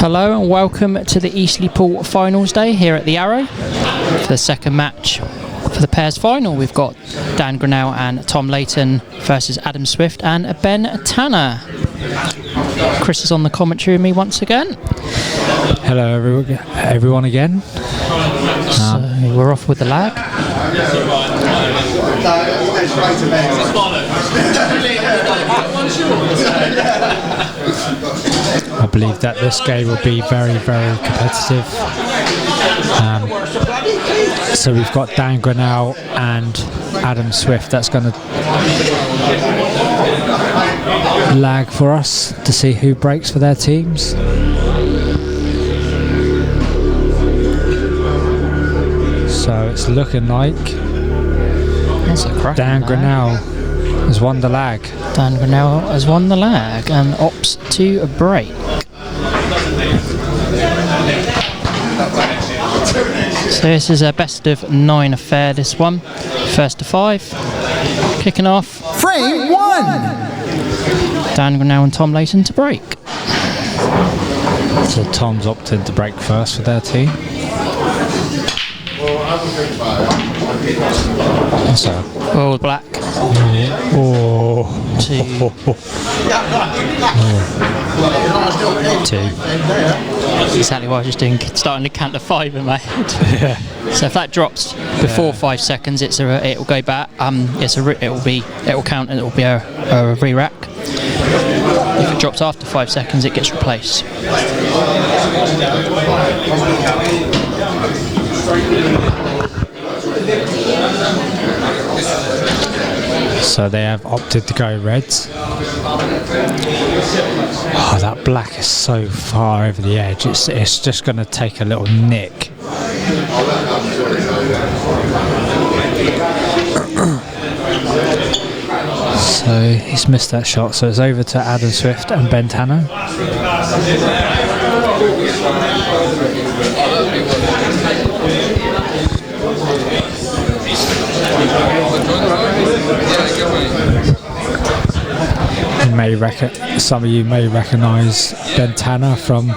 Hello and welcome to the Eastleigh Pool finals day here at the Arrow. For the second match for the pairs final, we've got Dan Grenell and Tom Leyton versus Adam Swift and Ben Tanner. Chris is on the commentary with me once again. Hello everyone again. So we're off with the lag. I believe that this game will be very, very competitive. So we've got Dan Grenell and Adam Swift. That's going to lag for us to see who breaks for their teams. So it's looking like Dan Grenell has won the lag. Dan Grenell has won the lag and opts to break. So this is a best of 9 affair, this one. First to 5. Kicking off. Frame 1! Dan Grenell and Tom Leyton to break. So Tom's opted to break first for their team. All black. Oh. 2. 2. Exactly what I was just doing, starting to count to 5 in my head. Yeah. So if that drops before 5 seconds, it'll go back. It'll count and it'll be a re-rack. If it drops after 5 seconds, it gets replaced. So they have opted to go reds. Oh, that black is so far over the edge. It's just going to take a little nick. So he's missed that shot. So it's over to Adam Swift and Ben Tanner. Some of you may recognise Ben Tanner from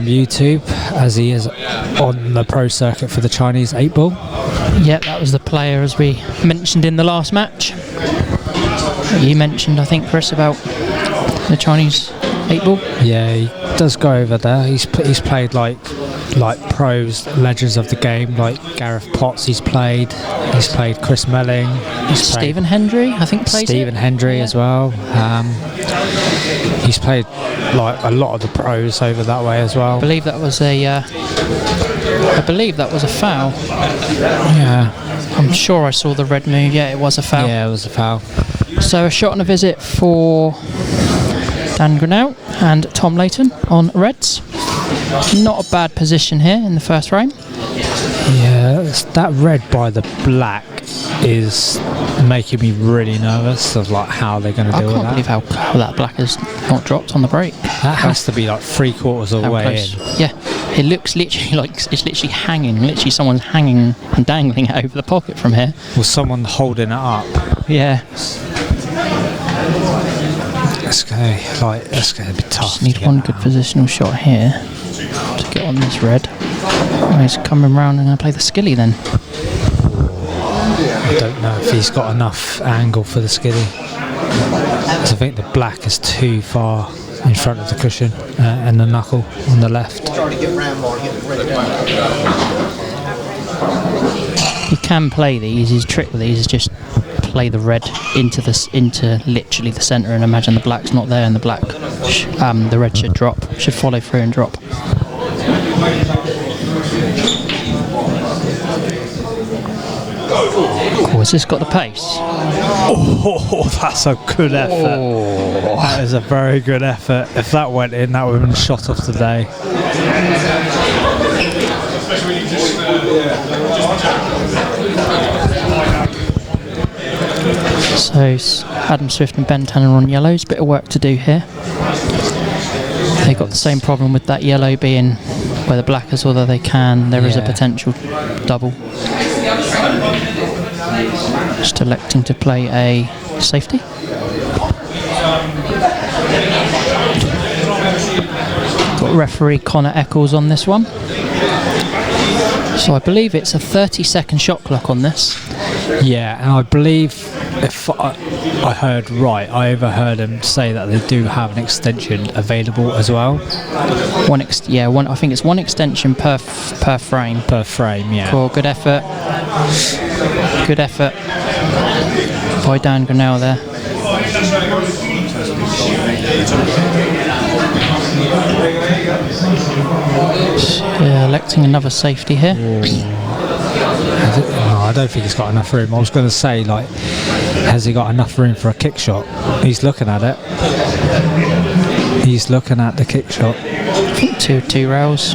YouTube, as he is on the pro circuit for the Chinese 8-ball. Yep, that was the player as we mentioned in the last match. You mentioned, I think, Chris, about the Chinese 8-ball. Yeah, he does go over there. He's played like pros, legends of the game, like Gareth Potts. He's played Chris Melling. Stephen Hendry, I think, played Stephen Hendry as well. He's played like a lot of the pros over that way as well. I believe that was a foul. Yeah, I'm sure I saw the red move. Yeah, it was a foul. Yeah, it was a foul. So a shot and a visit for Dan Grenell and Tom Leyton on reds. Not a bad position here in the first frame. Yeah, that red by the black is making me really nervous of like how they're going to deal with that. I can't believe how that black has not dropped on the break. That has to be like 3/4 of the way in. Yeah, it looks literally like it's literally hanging. Literally, someone's hanging and dangling it over the pocket from here. Or someone holding it up. Yeah. It's going to be tough. Just need one good positional shot here to get on this red. Oh, he's coming round and going to play the skilly then. I don't know if he's got enough angle for the skilly. I think the black is too far in front of the cushion and the knuckle on the left. You can play these. His trick with these is just play the red into literally the centre and imagine the black's not there and the red should follow through and drop. Oh, has this got the pace? Oh, that's a good effort. Oh. That is a very good effort. If that went in, that would have been shot off today. So Adam Swift and Ben Tanner on yellows. Bit of work to do here. They got the same problem with that yellow being where the black is, although there is a potential double. Just electing to play a safety. referee Connor Eccles on this one. So I believe it's a 30-second shot clock on this. Yeah, and I believe, if I heard right, I overheard him say that they do have an extension available as well. I think it's one extension per frame. Per frame, yeah. Cool, good effort. Good effort by Dan Grenell there. Yeah, electing another safety here. No, I don't think he's got enough room. I was going to say, like, has he got enough room for a kick shot? He's looking at it. He's looking at the kick shot. I think two rails.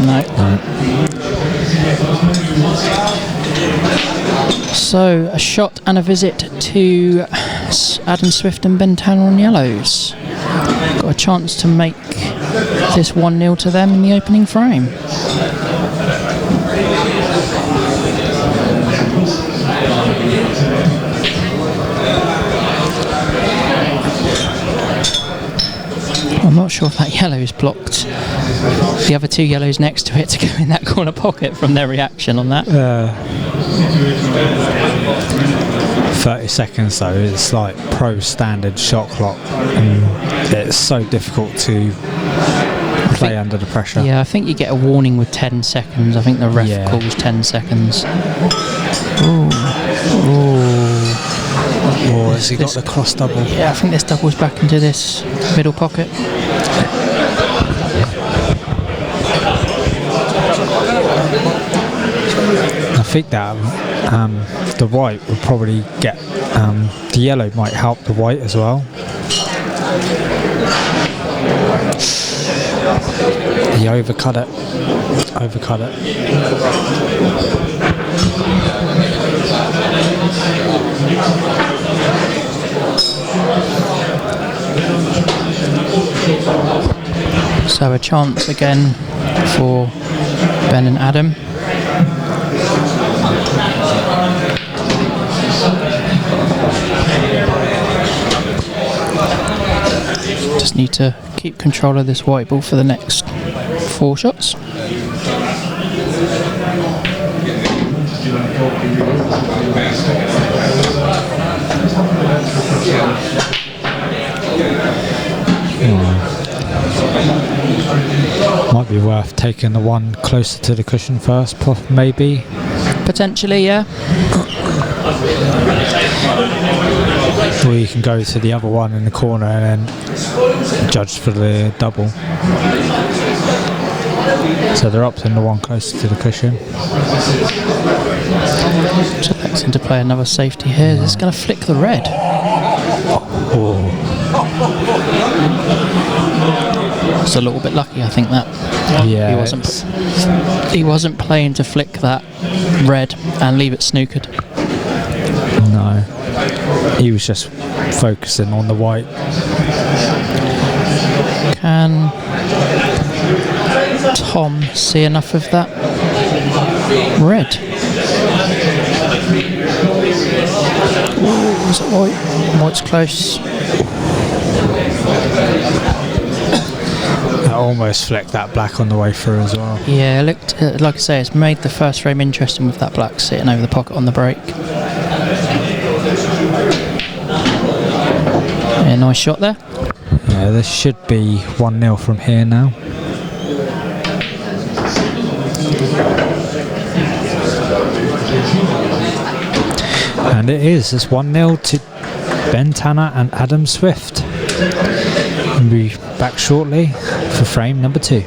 No. So a shot and a visit to Adam Swift and Ben Tanner on yellows. Got a chance to make this 1-0 to them in the opening frame. I'm not sure if that yellow is blocked. The other two yellows next to it to go in that corner pocket from their reaction on that. 30 seconds though, it's like pro standard shot clock, and it's so difficult to play under the pressure. Yeah, I think you get a warning with 10 seconds. I think the ref calls 10 seconds. Ooh. Or has he got the cross double? Yeah, I think this doubles back into this middle pocket. I think that the white will probably get, the yellow might help the white as well. He overcut it. So a chance again for Ben and Adam. Just need to keep control of this white ball for the next 4 shots. Might be worth taking the one closer to the cushion first, maybe. Potentially, yeah. Or you can go to the other one in the corner and then judge for the double. So they're opting the one closer to the cushion. Selecting to play another safety here. It's going to flick the red. It's a little bit lucky, I think, that. Yeah. He wasn't playing to flick that red and leave it snookered. No. He was just focusing on the white. Can Tom see enough of that red? Ooh, is it white? White's close. That almost flicked that black on the way through as well. Yeah, it looked, like I say, it's made the first frame interesting with that black sitting over the pocket on the break. Yeah, nice shot there. Yeah, this should be 1-0 from here now. And it is. It's 1-0 to Ben Tanner and Adam Swift. We'll be back shortly for frame number 2.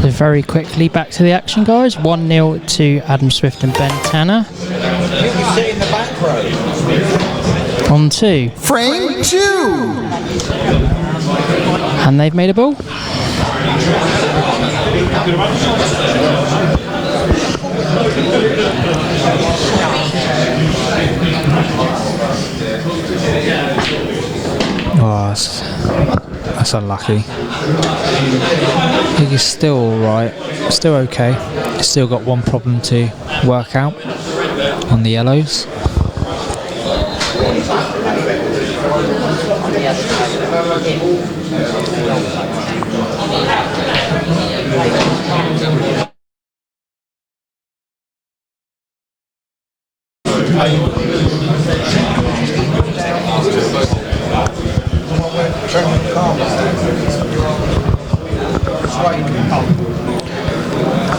So very quickly back to the action, guys. 1-0 to Adam Swift and Ben Tanner. You sit in the back row. On to Frame 2. and they've made a ball. Oh, that's unlucky. I think he's still alright, still okay. He's still got one problem to work out on the yellows.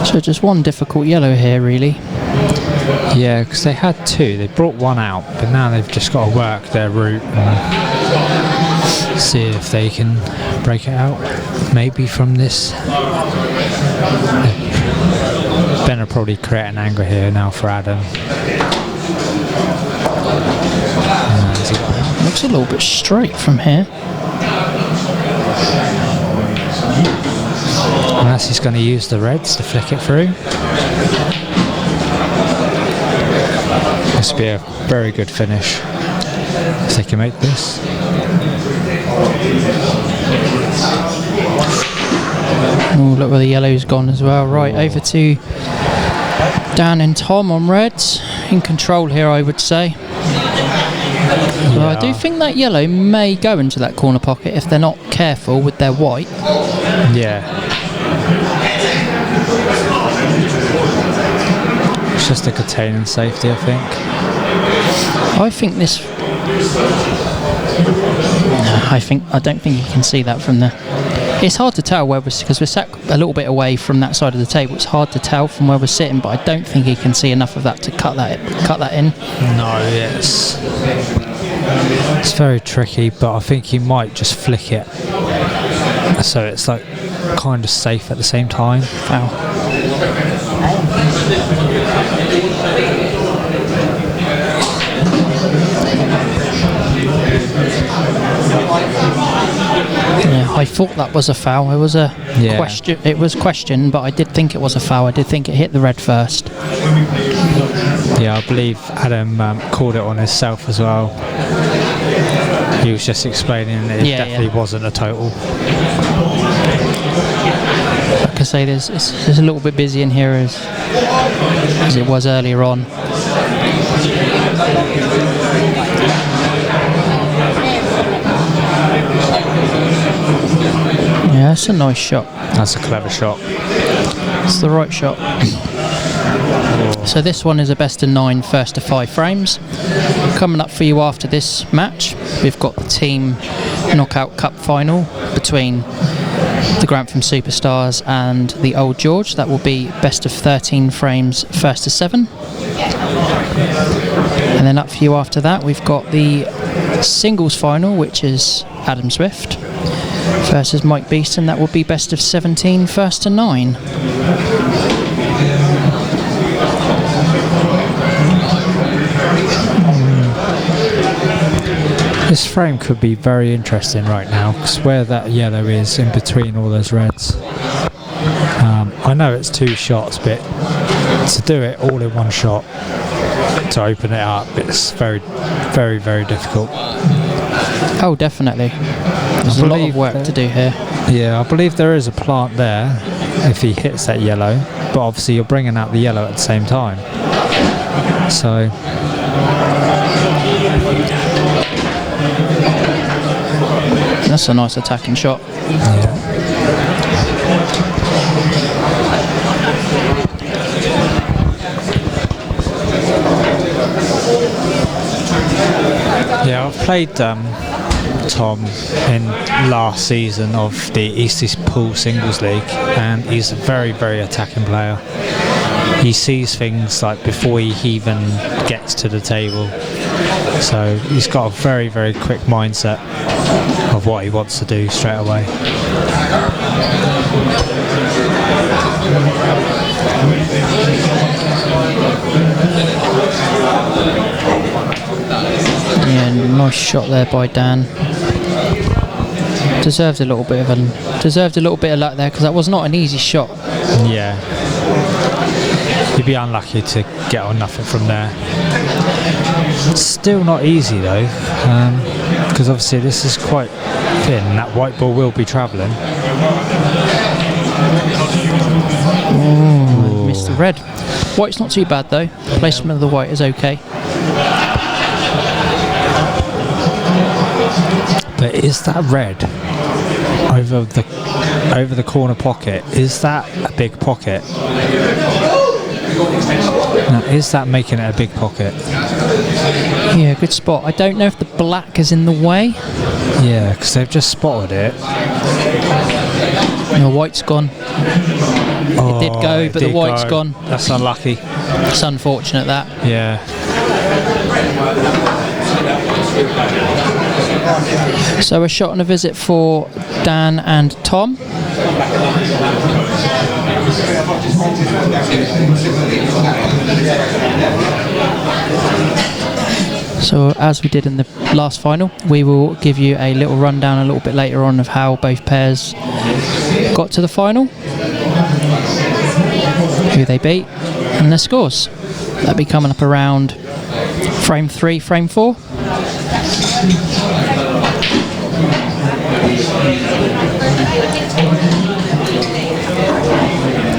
So just one difficult yellow here, really. Yeah, because they had two. They brought one out, but now they've just got to work their route and see if they can break it out. Maybe from this. Ben will probably create an angle here now for Adam. Looks a little bit straight from here. Unless he's going to use the reds to flick it through. This would be a very good finish if they can make this. Oh, look where the yellow's gone as well. Right, over to Dan and Tom on reds. In control here, I would say. So I do think that yellow may go into that corner pocket if they're not careful with their white. Yeah. It's just a containing safety, I think. I think this. I don't think you can see that from there. It's hard to tell where we're, because we're sat a little bit away from that side of the table. It's hard to tell from where we're sitting, but I don't think he can see enough of that to cut that in. No, yes. It's very tricky, but I think he might just flick it, so it's like kind of safe at the same time. Foul. Yeah, I thought that was a foul. It was a question. It was questioned, but I did think it was a foul. I did think it hit the red first. Yeah, I believe Adam called it on himself as well. He was just explaining that it definitely wasn't a total. Like I say, it's a little bit busy in here as it was earlier on. Yeah, that's a nice shot. That's a clever shot. It's the right shot. So this one is a best of 9, first to 5 frames. Coming up for you after this match, we've got the team knockout cup final between the Grantham Superstars and the Old George. That will be best of 13 frames, first to 7. And then up for you after that, we've got the singles final, which is Adam Swift versus Mike Beeston. That will be best of 17, first to 9. This frame could be very interesting right now, because where that yellow is in between all those reds. I know it's 2 shots, but to do it all in one shot, to open it up, it's very, very, very difficult. Oh, definitely. There's a lot of work to do here. Yeah, I believe there is a plant there if he hits that yellow, but obviously you're bringing out the yellow at the same time. So that's a nice attacking shot. Yeah, I've played Tom in last season of the Eastleigh Pool Singles League, and he's a very, very attacking player. He sees things like before he even gets to the table, so he's got a very, very quick mindset of what he wants to do straight away. shot there by Dan. Deserved a little bit of luck there, because that was not an easy shot. Yeah. You'd be unlucky to get on nothing from there. It's still not easy though, because obviously this is quite thin. That white ball will be travelling. Oh, missed the red. White's not too bad though. Placement of the white is okay. But is that red over the corner pocket? Is that a big pocket? Now, is that making it a big pocket? Yeah, good spot. I don't know if the black is in the way. Yeah, because they've just spotted it. The white's gone. It did go, but the white's gone. That's unlucky. It's unfortunate that. Yeah. So a shot and a visit for Dan and Tom. So as we did in the last final, we will give you a little rundown a little bit later on of how both pairs got to the final, who they beat, and their scores. That'll be coming up around frame 3, frame 4.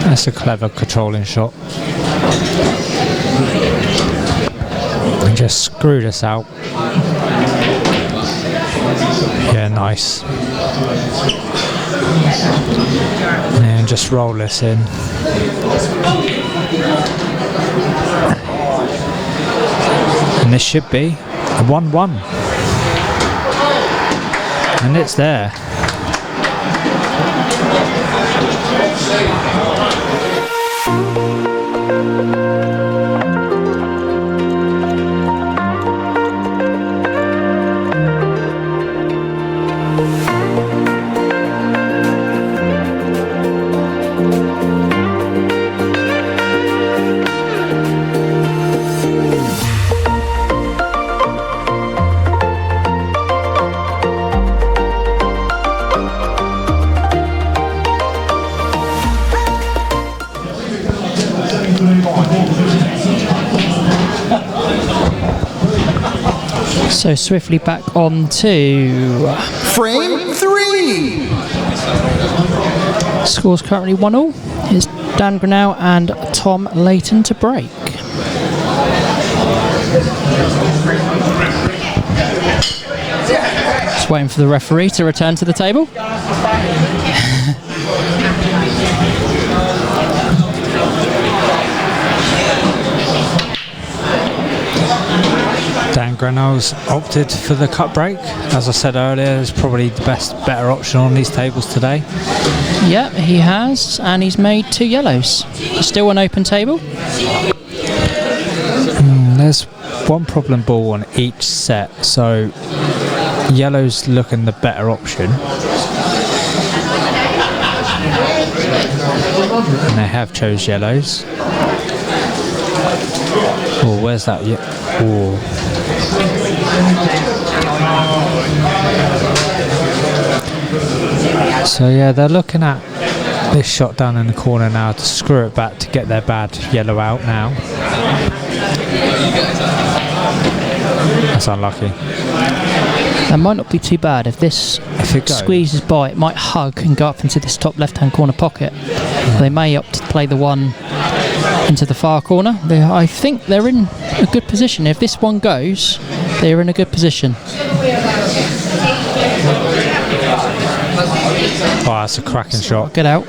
That's a clever controlling shot. And just screw this out. Yeah, nice. And just roll this in. And this should be a 1-1. And it's there. So swiftly back on to Frame 3. Scores currently 1-1. It's Dan Grenell and Tom Leyton to break. Just waiting for the referee to return to the table. Dan Grenell's opted for the cut break. As I said earlier, it's probably the better option on these tables today. Yep, he has, and he's made 2 yellows. Still an open table. There's one problem ball on each set, so yellow's looking the better option. And they have chose yellows. Oh, where's that? Oh. So yeah, they're looking at this shot down in the corner now to screw it back to get their bad yellow out now. That's unlucky. That might not be too bad. If this squeezes by, it might hug and go up into this top left-hand corner pocket. They may opt to play the one into the far corner. I think they're in a good position. If this one goes, they're in a good position. Oh, that's a cracking shot. Get out.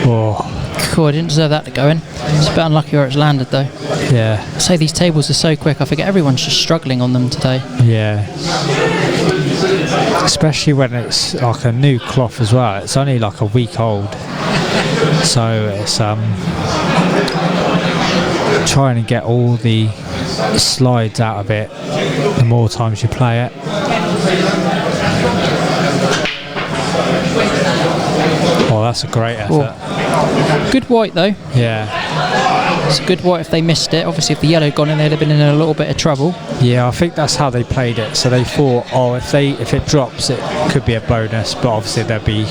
Oh. Cool, I didn't deserve that to go in. It's a bit unlucky where it's landed though. Yeah. I say these tables are so quick, I forget everyone's just struggling on them today. Yeah. Especially when it's like a new cloth as well. It's only like a week old. So it's trying to get all the slides out of it the more times you play it. Oh, that's a great effort. Good white though. Yeah. It's a good white if they missed it. Obviously, if the yellow had gone in, they'd have been in a little bit of trouble. Yeah, I think that's how they played it. So they thought, oh, if it drops, it could be a bonus, but obviously they'll be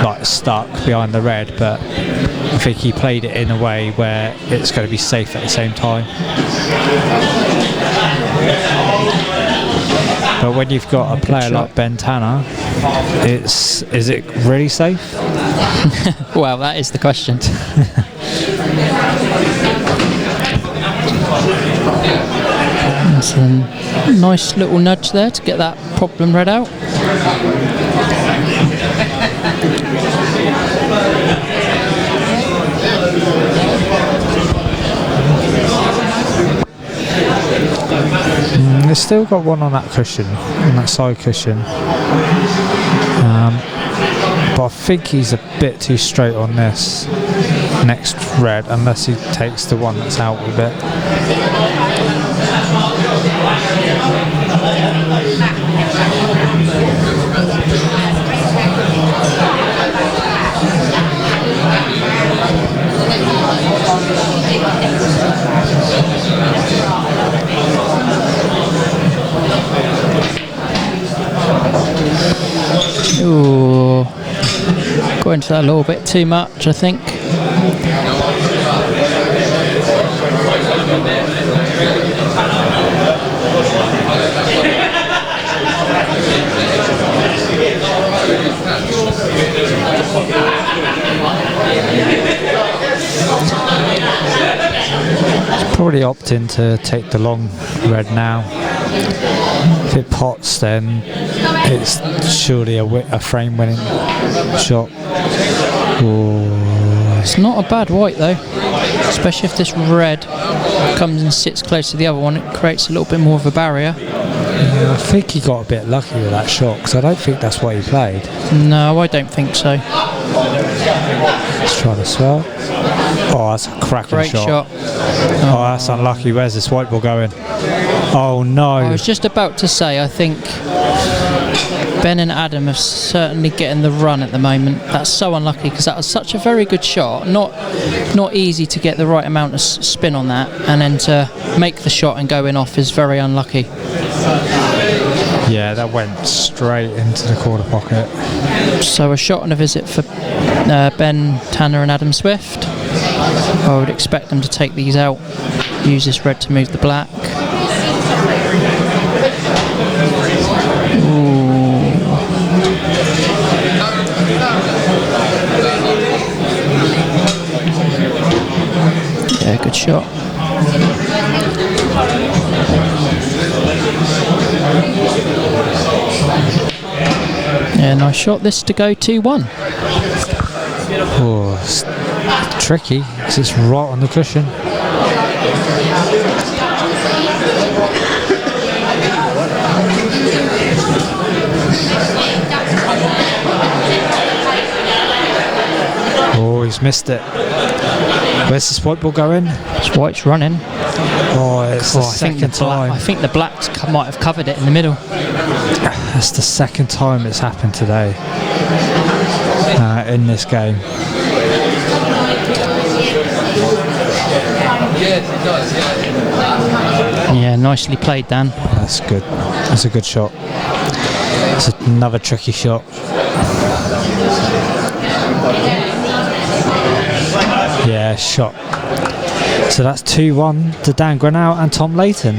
like stuck behind the red. But I think he played it in a way where it's going to be safe at the same time. But when you've got a player like Ben Tanner, is it really safe? Well, that is the question. That's a nice little nudge there to get that problem read out. They've still got one on that cushion, on that side cushion. But I think he's a bit too straight on this next red, unless he takes the one that's out a bit. Ooh, going to that a little bit too much, I think. It's probably opting to take the long red now. If it pots, then it's surely a frame winning shot. Ooh. It's not a bad white though, especially if this red comes and sits close to the other one. It creates a little bit more of a barrier. Yeah, I think he got a bit lucky with that shot, because I don't think that's what he played. No, I don't think so. Let's try the swell. Oh, that's a cracking Great shot. Oh, that's unlucky. Where's this white ball going? Oh no. I was just about to say, I think Ben and Adam are certainly getting the run at the moment. That's so unlucky, because that was such a very good shot. Not easy to get the right amount of spin on that, and then to make the shot and go in off is very unlucky. Yeah, that went straight into the corner pocket. So a shot and a visit for Ben Tanner and Adam Swift. I would expect them to take these out, use this red to move the black. Ooh. Yeah, good shot. Yeah, nice shot. This to go 2-1. Oh, it's tricky because it's right on the cushion. Oh, he's missed it. Where's this white ball going? This white's running. Oh, it's the second time. I think the blacks might have covered it in the middle. That's the second time it's happened today in this game. Yeah, nicely played, Dan. That's good. That's a good shot. It's another tricky shot. Yeah, shot. So that's 2-1 to Dan Grenell and Tom Leyton.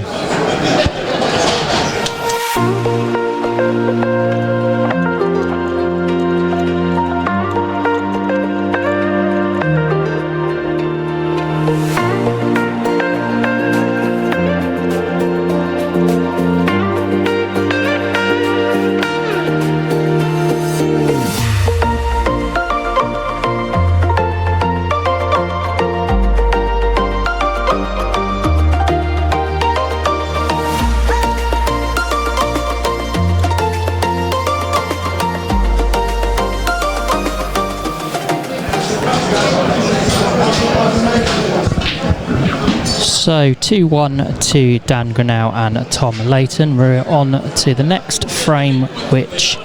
So 2-1 to Dan Grenell and Tom Leyton. We're on to the next frame, which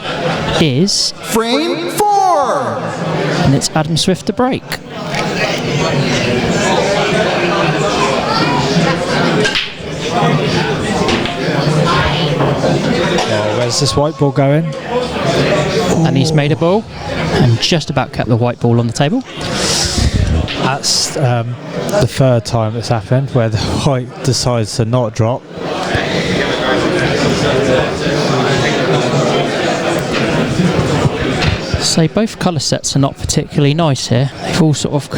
is Frame 4. And it's Adam Swift to break. Where's this white ball going? And he's made a ball and just about kept the white ball on the table. That's the third time it's happened where the white decides to not drop. So both colour sets are not particularly nice here. They've all sort of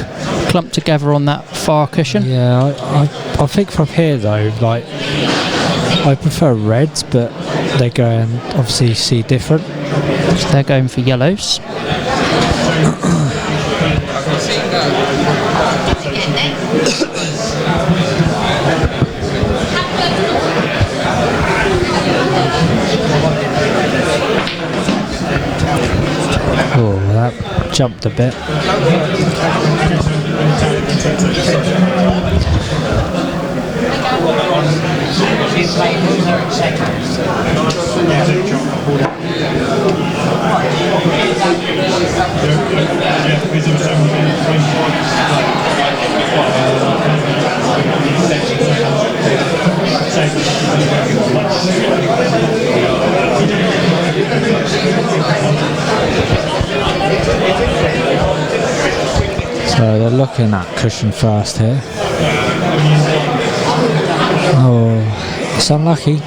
clumped together on that far cushion. Yeah, I think from here though, like, I prefer reds, but they go and obviously see different. So they're going for yellows. Oh, that jumped a bit. So they're looking at cushion first here. Oh, it's unlucky.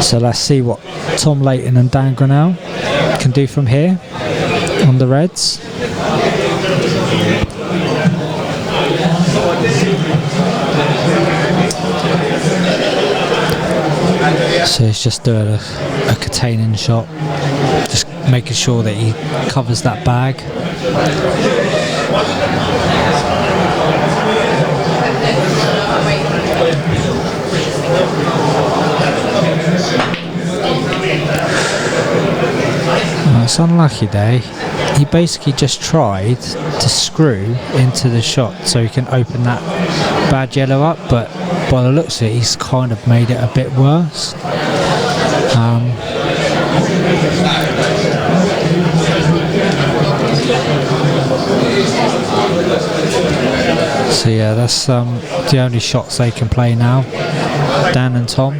So let's see what Tom Leyton and Dan Grenell can do from here on the reds. So he's just doing a containing shot, just making sure that he covers that bag. Oh, it's unlucky there. He basically just tried to screw into the shot so he can open that bad yellow up, but by the looks of it, he's kind of made it a bit worse. So yeah, that's the only shots they can play now, Dan and Tom.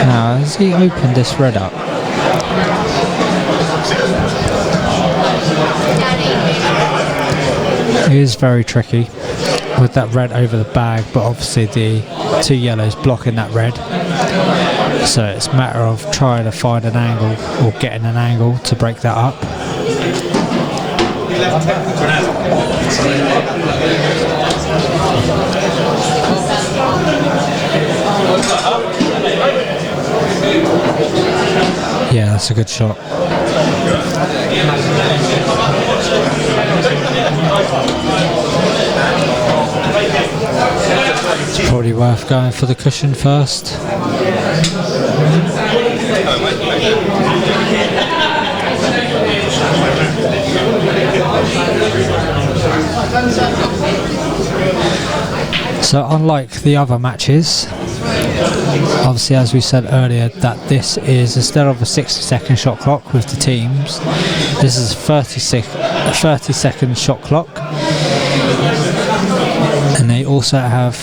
Now, has he opened this red up? It is very tricky with that red over the bag, but obviously the two yellows blocking that red. So it's a matter of trying to find an angle or getting an angle to break that up. Yeah, that's a good shot. It's probably worth going for the cushion first. So unlike the other matches, obviously as we said earlier, that this is, instead of a 60-second shot clock with the teams, this is a 30-second shot clock, and they also have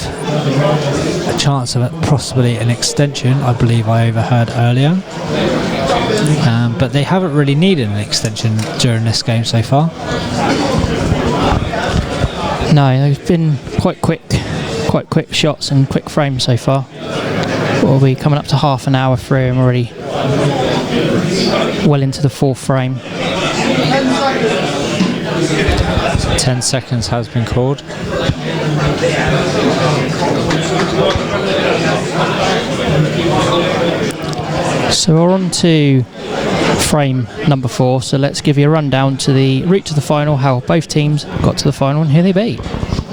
a chance of possibly an extension, I believe I overheard earlier, but they haven't really needed an extension during this game so far. No, they've been quite quick shots and quick frames so far. We'll be coming up to half an hour through and already well into the fourth frame. 10 seconds has been called. So we're on to frame number 4, so let's give you a rundown to the route to the final, how both teams got to the final, and here they be.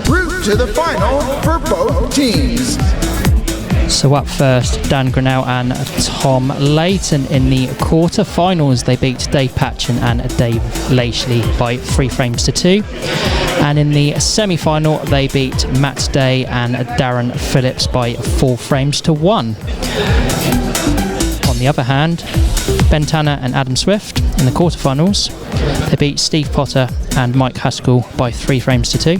Route to the final for both teams. So up first, Dan Grenell and Tom Leyton. In the quarter-finals, they beat Dave Patchen and Dave Lashley by 3 frames to 2. And in the semi-final, they beat Matt Day and Darren Phillips by 4 frames to 1. On the other hand, Ben Tanner and Adam Swift in the quarterfinals, they beat Steve Potter and Mike Haskell by 3 frames to 2.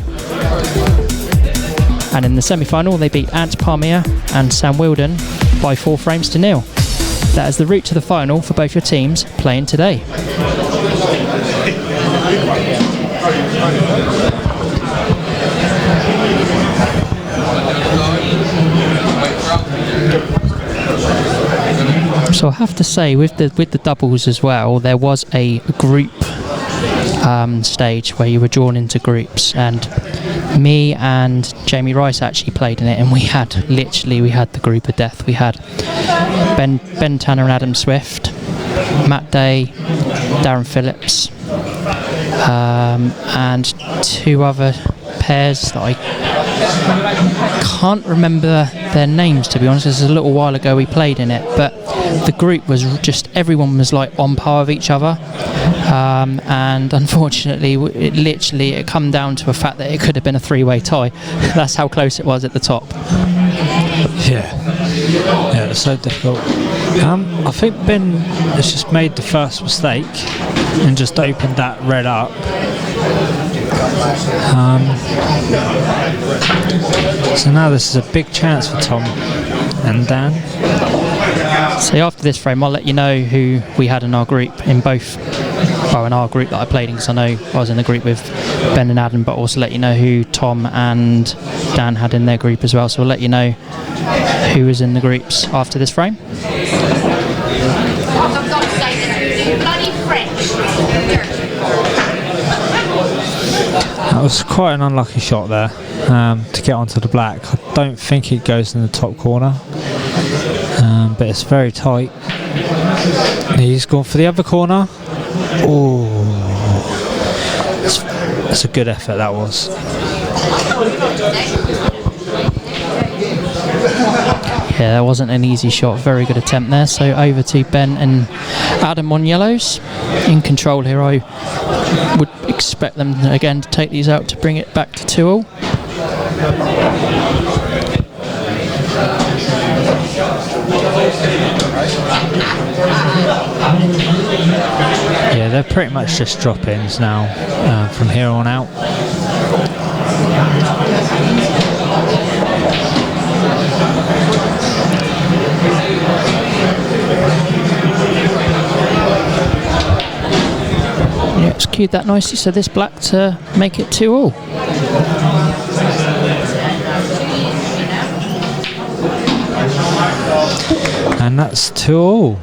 And in the semi-final, they beat Ant Parmia and Sam Wilden by 4 frames to 0. That is the route to the final for both your teams playing today. So I have to say, with the doubles as well, there was a group stage where you were drawn into groups, and me and Jamie Rice actually played in it, and we had the group of death. We had Ben Tanner and Adam Swift, Matt Day, Darren Phillips, and 2 other pairs that I can't remember their names, to be honest. This is a little while ago we played in it, but the group was just, everyone was like on par with each other, and unfortunately it come down to a fact that it could have been a 3-way tie. That's how close it was at the top. Yeah, it's so difficult. I think Ben has just made the first mistake and just opened that red up. So now this is a big chance for Tom and Dan. So after this frame, I'll let you know who we had in our group, in our group that I played in, because I know I was in the group with Ben and Adam, but also let you know who Tom and Dan had in their group as well. So we'll let you know who was in the groups after this frame. That was quite an unlucky shot there to get onto the black. I don't think it goes in the top corner, but it's very tight. He's gone for the other corner. Oh, that's a good effort, that was. Yeah, that wasn't an easy shot. Very good attempt there. So over to Ben and Adam on yellows. In control here. I would expect them again to take these out to bring it back to 2-all. Yeah, they're pretty much just drop-ins now from here on out. Yeah, it's cued that nicely, so this black to make it 2-all. And that's 2-all.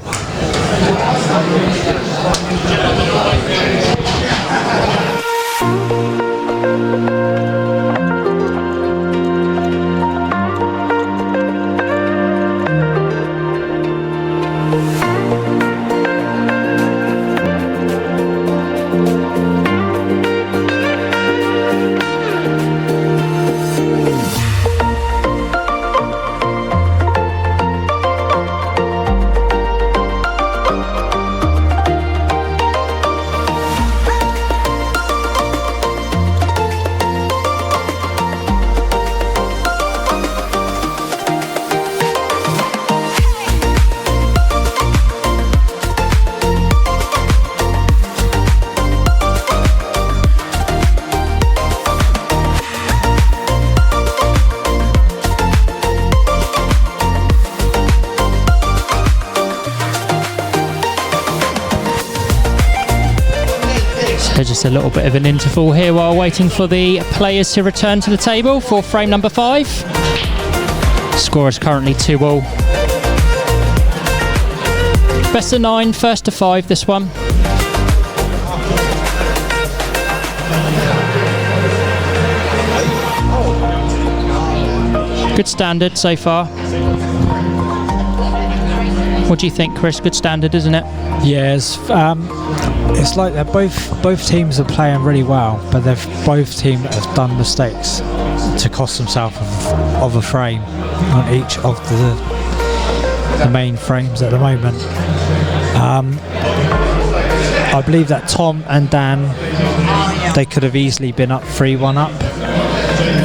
So just a little bit of an interval here while waiting for the players to return to the table for frame number 5. Score is currently 2-all. Best of 9, first to 5 this one. Good standard so far. What do you think, Chris? Good standard, isn't it? Yes, it's like they're both teams are playing really well, but both teams have done mistakes to cost himself of a frame on each of the main frames at the moment. I believe that Tom and Dan, they could have easily been up 3-1 up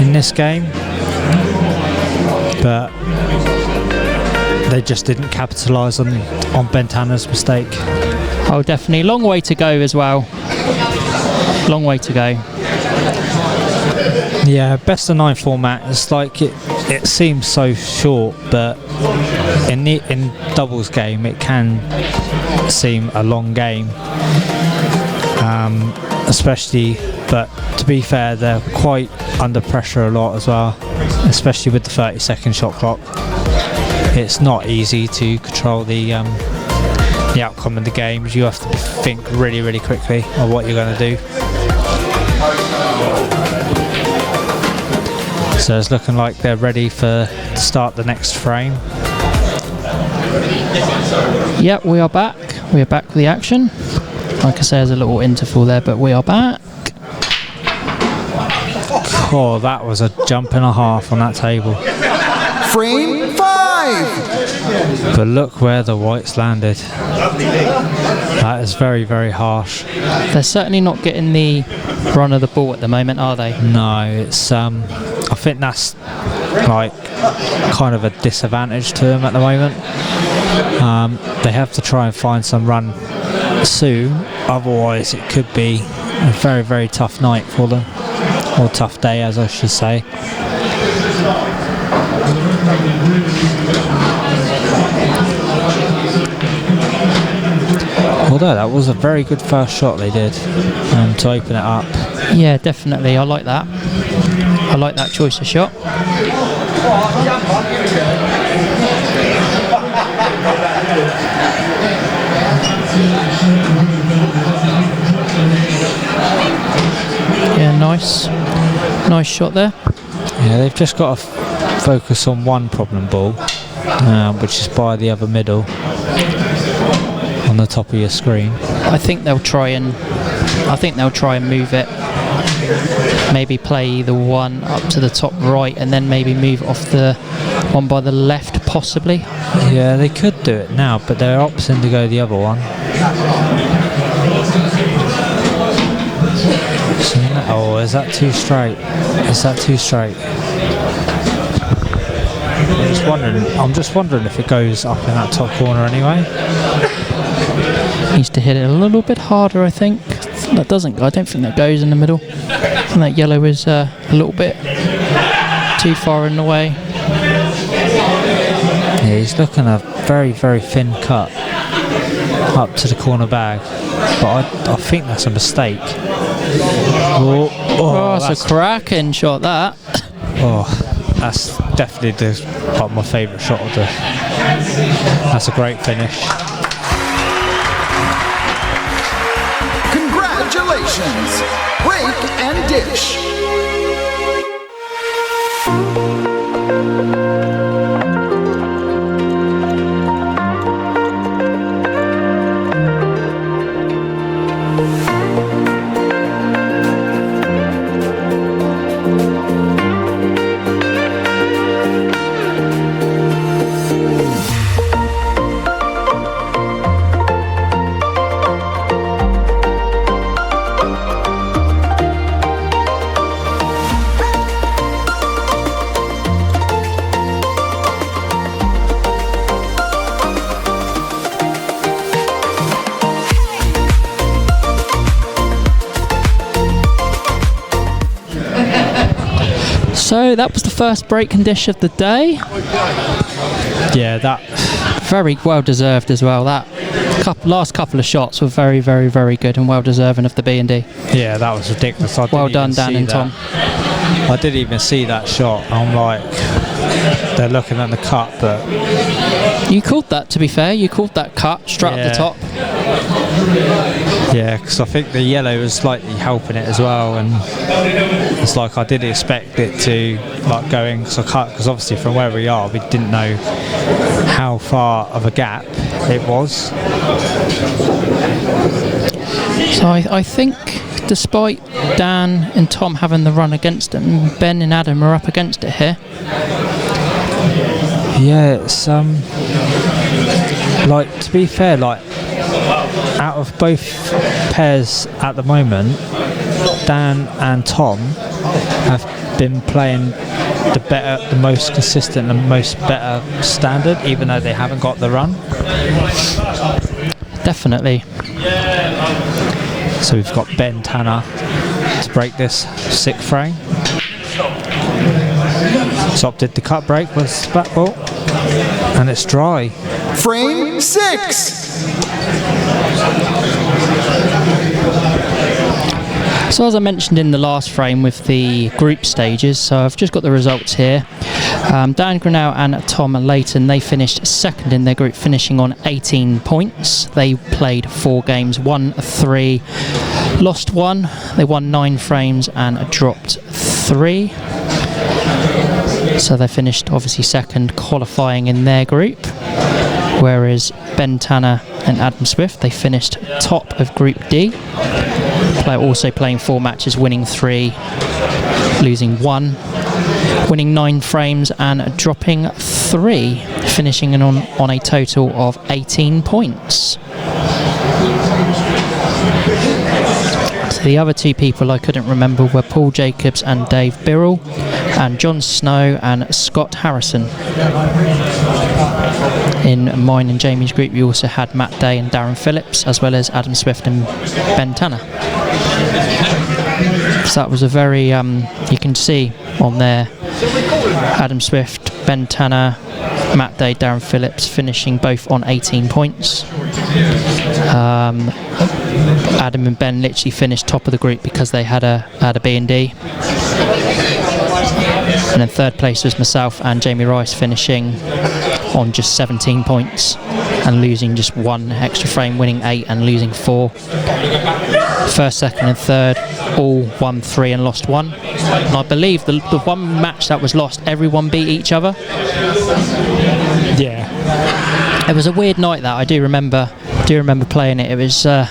in this game, but they just didn't capitalise on Bentana's mistake. Oh, definitely. Long way to go as well. Long way to go. Yeah, best of 9 format. It's like it seems so short, but in doubles game it can seem a long game. Especially, but to be fair, they're quite under pressure a lot as well, especially with the 30-second shot clock. It's not easy to control the outcome of the games. You have to think really, really quickly of what you're going to do. So it's looking like they're ready to start the next frame. Yep, we are back. We are back with the action. Like I say, there's a little interval there, but we are back. Oh, that was a jump and a half on that table. Frame 5. But look where the whites landed. That is very, very harsh. They're certainly not getting the run of the ball at the moment, are they? No, it's I think that's like kind of a disadvantage to them at the moment. They have to try and find some run soon, otherwise it could be a very, very tough night for them, or tough day as I should say. Although that was a very good first shot they did to open it up. Yeah, definitely. I like that. I like that choice of shot. Yeah, nice shot there. Yeah, they've just got to focus on one problem ball, which is by the other middle on the top of your screen. I think they'll try and move it. Maybe play the one up to the top right and then maybe move off the one by the left, possibly. Yeah, they could do it now, but they're opting to go the other one. Oh, is that too straight? Is that too straight? I'm just wondering if it goes up in that top corner anyway. Needs to hit it a little bit harder, I think. That doesn't. I don't think that goes in the middle. I think that yellow is a little bit too far in the way. Yeah, he's looking a very, very thin cut up to the corner bag, but I think that's a mistake. Oh, that's a cracking shot, that. Oh, that's definitely my favourite shot of the. That's a great finish. Congratulations! Break and dish. So that was the first break and dish of the day. Yeah, that very well deserved as well. That last couple of shots were very, very, very good and well deserving of the B&D. Yeah, that was ridiculous. Well done, Dan and Tom. I didn't even see that shot. I'm like, they're looking at the cut, but you called that. To be fair, you called that cut straight up the top. Yeah, because I think the yellow was slightly helping it as well, and it's like I didn't expect it to like going because obviously from where we are we didn't know how far of a gap it was. So I think despite Dan and Tom having the run against them, Ben and Adam are up against it here. Yeah, it's like, to be fair, like, out of both pairs at the moment, Dan and Tom have been playing the most consistent and most better standard, even though they haven't got the run. Definitely. So we've got Ben Tanner to break this 6th frame. Top did the cut break with back ball, and it's dry. Frame 6. So as I mentioned in the last frame with the group stages, so I've just got the results here. Dan Grenell and Tom Leyton, they finished second in their group, finishing on 18 points. They played 4 games, won 3, lost 1. They won 9 frames and dropped 3. So they finished obviously second, qualifying in their group. Whereas Ben Tanner and Adam Swift, they finished top of Group D. Also playing 4 matches, winning 3, losing 1, winning 9 frames and dropping 3, finishing on a total of 18 points. So the other 2 people I couldn't remember were Paul Jacobs and Dave Birrell, and John Snow and Scott Harrison. In mine and Jamie's group, we also had Matt Day and Darren Phillips, as well as Adam Swift and Ben Tanner. So that was a very, you can see on there, Adam Swift, Ben Tanner, Matt Day, Darren Phillips finishing both on 18 points. Adam and Ben literally finished top of the group because they had a B&D. And then third place was myself and Jamie Rice, finishing on just 17 points and losing just 1 extra frame, winning 8 and losing 4. First, second and third all won 3 and lost 1. And I believe the one match that was lost, everyone beat each other. Yeah. It was a weird night that I do remember playing it. It was the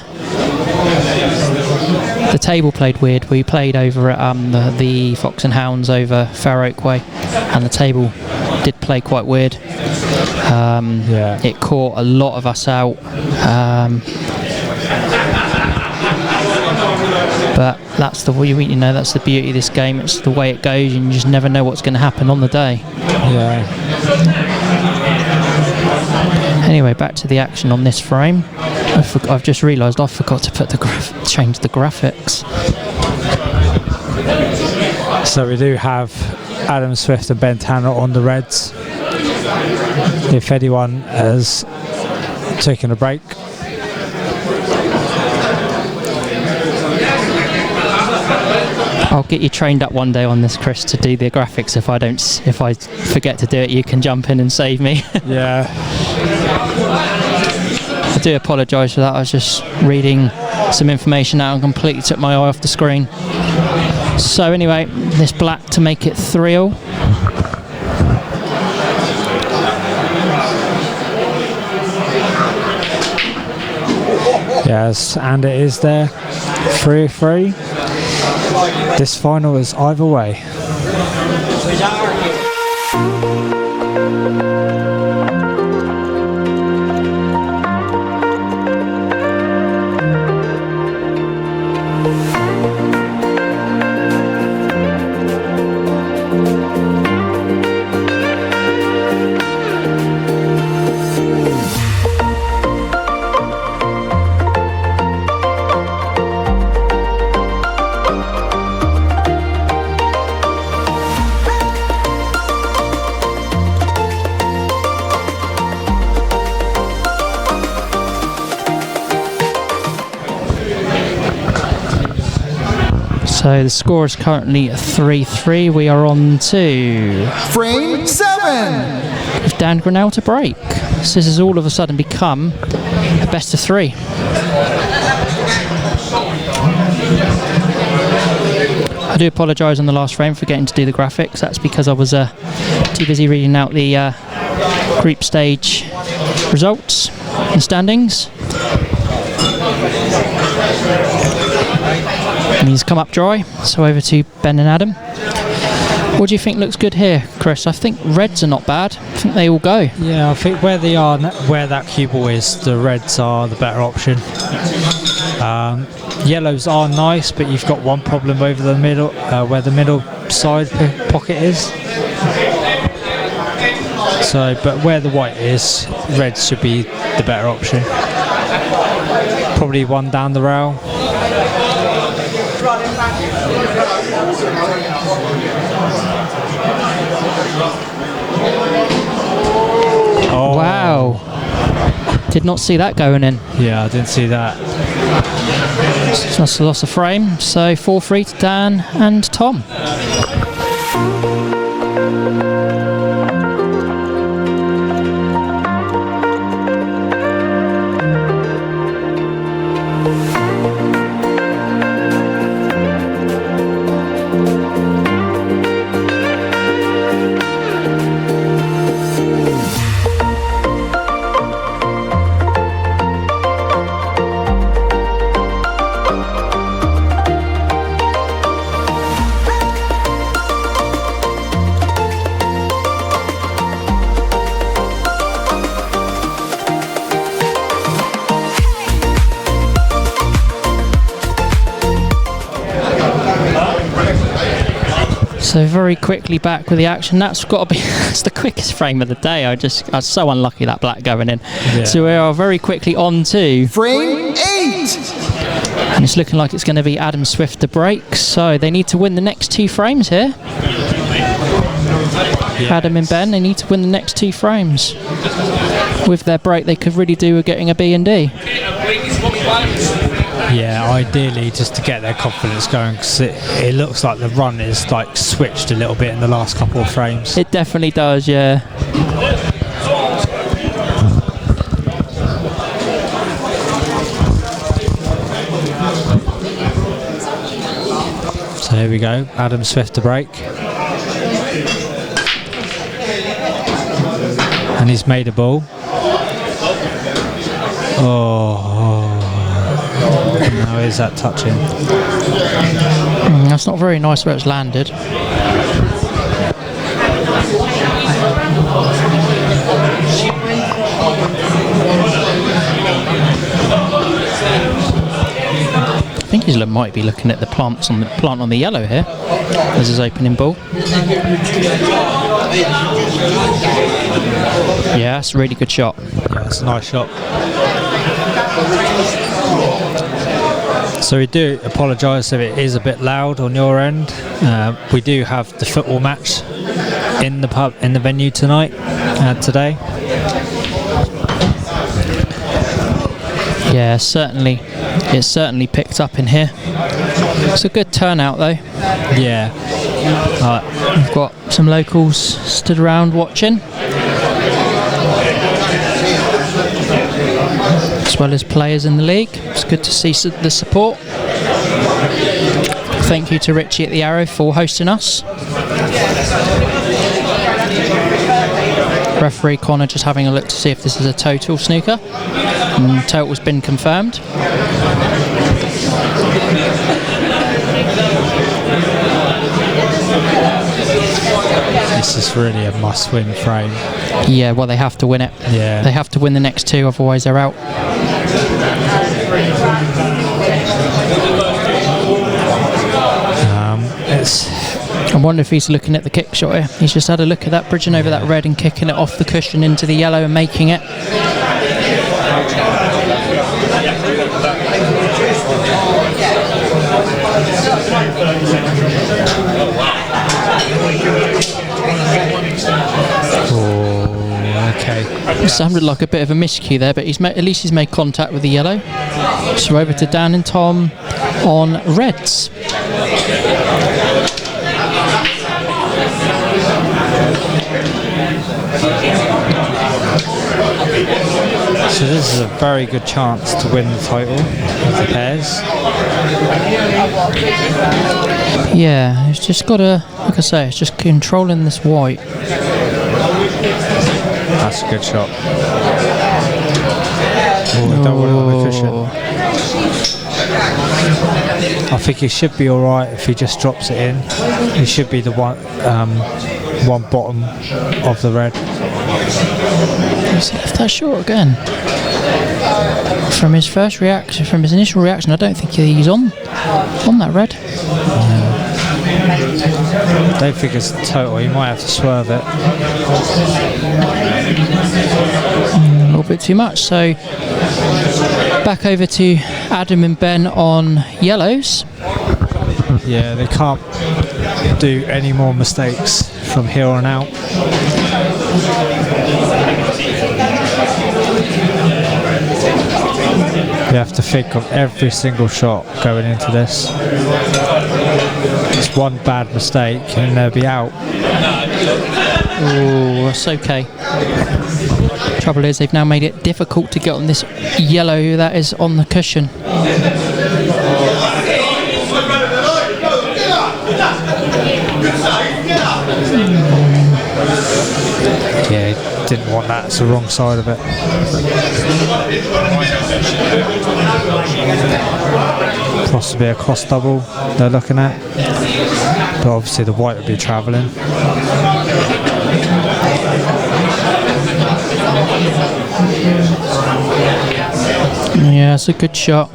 table played weird. We played over at the Fox and Hounds over Fair Oak Way, and the table did play quite weird. It caught a lot of us out. But that's the that's the beauty of this game. It's the way it goes, and you just never know what's going to happen on the day. Yeah. Anyway, back to the action on this frame. I've just realised I forgot to put change the graphics. So we do have Adam Swift and Ben Tanner on the reds. If anyone has taken a break. I'll get you trained up one day on this, Chris, to do the graphics. If I forget to do it, you can jump in and save me. Yeah. I do apologise for that. I was just reading some information out and completely took my eye off the screen. So anyway, this black to make it 3-all. Yes, and it is there. 3-3. This final is either way. So the score is currently 3-3. We are on to Frame 7. with Dan Grenell to break. So this has all of a sudden become a best of 3. I do apologise on the last frame for getting to do the graphics. That's because I was too busy reading out the group stage results and standings. And he's come up dry, so over to Ben and Adam. What do you think looks good here, Chris? I think reds are not bad. I think they all go. Yeah, I think where they are, where that cue ball is, the reds are the better option. Yellows are nice, but you've got one problem over the middle, where the middle side pocket is. So, but where the white is, reds should be the better option. Probably one down the rail. Oh. Wow. Did not see that going in. Yeah, I didn't see that. That's a loss of frame. So 4-3 to Dan and Tom. So very quickly back with the action. That's got to be that's the quickest frame of the day. I was so unlucky that black going in. Yeah. So we are very quickly on to frame 8. And it's looking like it's going to be Adam Swift to break. So they need to win the next 2 frames here. Yes. Adam and Ben, they need to win the next 2 frames. With their break, they could really do with getting a B and D. Yeah, ideally just to get their confidence going, because it looks like the run is like switched a little bit in the last couple of frames. It definitely does, yeah. So here we go, Adam Swift to break. And he's made a ball. How is that touching? That's not very nice where it's landed. I think he might be looking at the plant on the yellow here as his opening ball. Yeah, that's a really good shot. Yeah, that's a nice shot. So we do apologise if it is a bit loud on your end. We do have the football match in the pub, in the venue tonight, today. Yeah, certainly. It's certainly picked up in here. It's a good turnout though. Yeah. We've got some locals stood around watching, as well as players in the league. It's good to see the support. Thank you to Richie at the Arrow for hosting us. Referee Connor just having a look to see if this is a total snooker. And total's been confirmed. This is really a must-win frame. Yeah, well, they have to win it. Yeah. They have to win the next 2, otherwise they're out. I wonder if he's looking at the kick shot here. He's just had a look at that, bridging over that red and kicking it off the cushion into the yellow and making it. Oh, okay. It sounded like a bit of a miscue there, but at least he's made contact with the yellow. So over to Dan and Tom on reds. So this is a very good chance to win the title of the pairs. Yeah, it's just got to, like I say, it's just controlling this white. That's a good shot. Oh, I don't want it on the cushion. I think he should be alright if he just drops it in. He should be the one bottom of the red. He's left that short again. From his first reaction, from his initial reaction, I don't think he's on that red. I don't think it's total. He might have to swerve it. A little bit too much. So back over to Adam and Ben on yellows. Yeah, they can't do any more mistakes from here on out. You have to think of every single shot going into this. It's one bad mistake and they'll be out. Oh, that's okay. Trouble is, they've now made it difficult to get on this yellow that is on the cushion. Yeah, he didn't want that. It's the wrong side of it. Possibly a cross double they're looking at. But obviously the white would be travelling. Yeah, it's a good shot.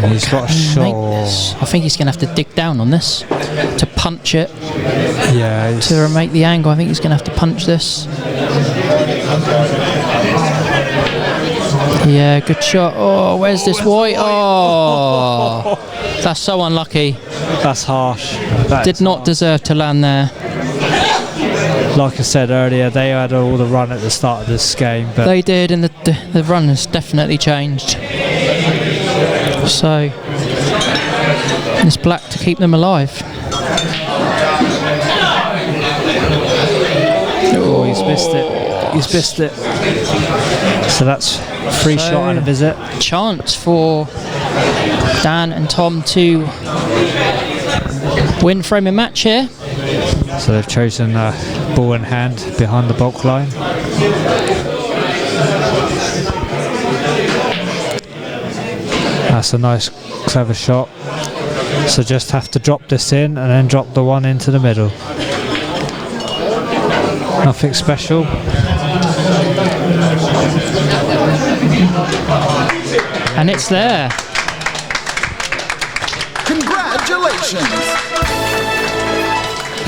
And he's got a shot. I think he's going to have to dig down on this to punch it. Yeah. To make the angle, I think he's going to have to punch this. Yeah, good shot. Oh, where's this white? Oh, that's so unlucky. That's harsh. Did not deserve to land there. Like I said earlier, they had all the run at the start of this game. But they did, and the run has definitely changed. So it's black to keep them alive. Oh, he's missed it. He's missed it. So that's free shot and a visit. Chance for Dan and Tom to win framing match here. So they've chosen ball in hand behind the bulk line. That's a nice, clever shot. So just have to drop this in and then drop the one into the middle. Nothing special. And it's there. Congratulations!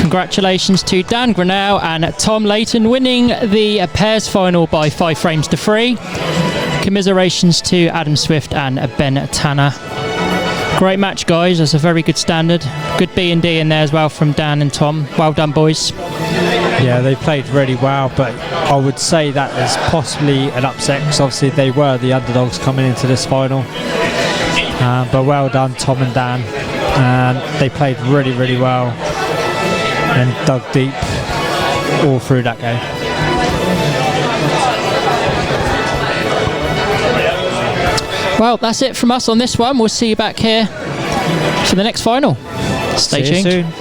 Congratulations to Dan Grenell and Tom Leyton winning the pairs final by 5 frames to 3. Commiserations to Adam Swift and Ben Tanner. Great match, guys. That's a very good standard. Good B&D in there as well from Dan and Tom. Well done, boys. Yeah, they played really well, but I would say that is possibly an upset because obviously they were the underdogs coming into this final. But well done, Tom and Dan. They played really, really well and dug deep all through that game. Well, that's it from us on this one. We'll see you back here for the next final. Stay tuned. See you soon.